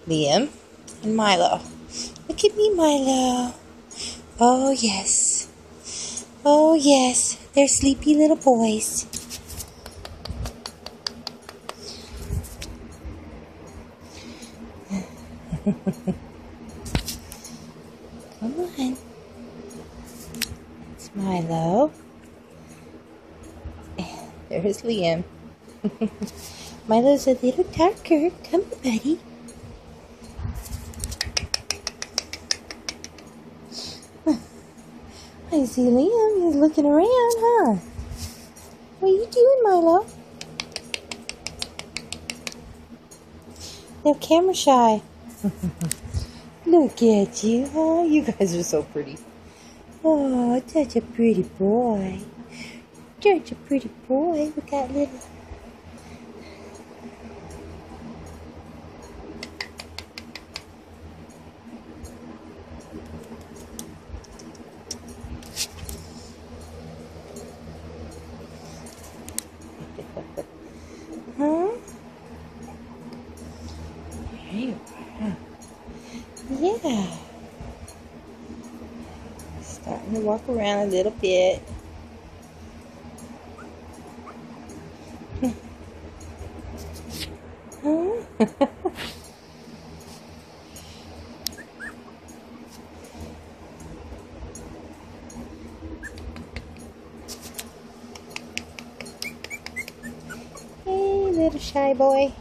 Liam and Milo. Look at me, Milo. Oh, yes. Oh, yes. They're sleepy little boys. Come on. It's Milo. There's Liam. Milo's a little darker. Come on, buddy. I see Liam. He's looking around, huh? What are you doing, Milo? They're camera shy. Look at you, huh? You guys are so pretty. Oh, such a pretty boy. Such a pretty boy. Look at little... Huh? There you are. Yeah. Starting to walk around a little bit. Huh? Hey, little shy boy.